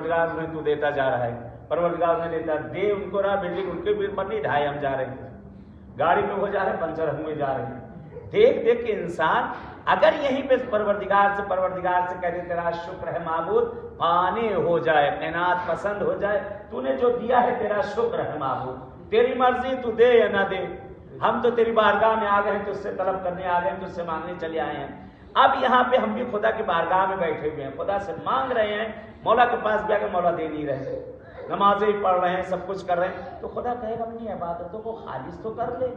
परवरदिगार उन्हें तू देता जा रहा है, परवरदिगार उन्हें देता, दे उनको रहा, बिल्डिंग उनके भी ऊपर नहीं ढाए हम जा रहे हैं, गाड़ी में हो जा रहे, पंचर हुए जा रहे हैं। देख देख के इंसान अगर यहीं पे परवरदिगार से कह दे तेरा शुक्र है माबूद, पाने हो जाए, कैनात पसंद हो जाए, तूने जो दिया है तेरा शुक्र है माबूद, तेरी मर्जी तू दे या ना दे, हम तो तेरी बारगाह में आ गए हैं, तुझसे तलब करने आ गए हैं, तुझसे मांगने चले आए हैं। अब यहाँ पे हम भी खुदा की बारगाह में बैठे हुए हैं, खुदा से मांग रहे हैं, मौला के पास भी आके मौला दे नहीं रहे, नमाजें पढ़ रहे हैं, सब कुछ कर रहे हैं, तो खुदा कहेगा अपनी इबादतों को खालिस तो कर ले।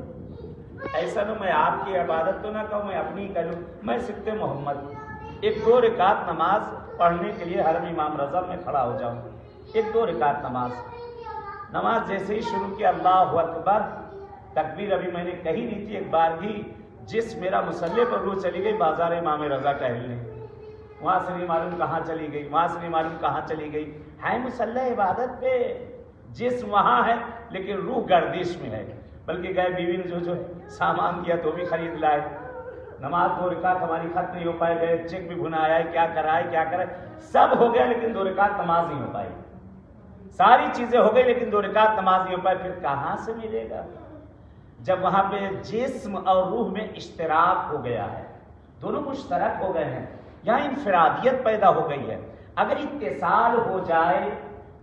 ऐसा ना मैं आपकी इबादत तो ना कहूँ, मैं अपनी करूँ, मैं सिक्ते मोहम्मद 1-2 रकात नमाज पढ़ने के लिए हरम इमाम रज़ा में खड़ा हो जाऊँ। 1-2 रकात नमाज जैसे ही शुरू किया, अल्लाहु अकबर, तकबीर अभी मैंने कही नहीं थी, एक बार भी जिस मेरा मुसल्ले पर रूह चली गई बाजार इमाम रज़ा टहलने, वहाँ से नहीं मालूम कहाँ चली गई, वहाँ से नहीं मालूम कहाँ चली गई, है मुसल्ला इबादत पे, जिस वहाँ है लेकिन रूह गर्दिश में है। बल्कि गए बीवी ने जो सामान दिया तो भी खरीद लाए, नमाज 2 रकात हमारी खत्म नहीं हो पाए, गए चेक भी भुनाया है, क्या कराए, सब हो गया लेकिन 2 रकात नमाज नहीं हो पाई, सारी चीजें हो गई लेकिन 2 रकात नमाज नहीं हो पाई। फिर कहाँ से मिलेगा जब वहां पे जिस्म और रूह में इश्तिराक हो गया है, दोनों मुश्तरक हो गए हैं, यहाँ इनफरादियत पैदा हो गई है। अगर इत्तिसाल हो जाए,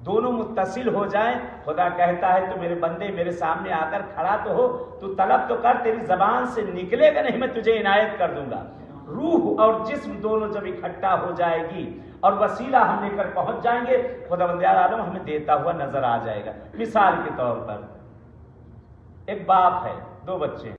दोनों मुत्तसिल हो जाए, खुदा कहता है तो मेरे बंदे मेरे सामने आकर खड़ा तो हो, तू तलब तो कर, तेरी जबान से निकलेगा नहीं, मैं तुझे इनायत कर दूंगा। रूह और जिस्म दोनों जब इकट्ठा हो जाएगी और वसीला हम लेकर पहुंच जाएंगे, खुदावंद आलम हमें देता हुआ नजर आ जाएगा। मिसाल के तौर पर एक बाप है, 2 बच्चे।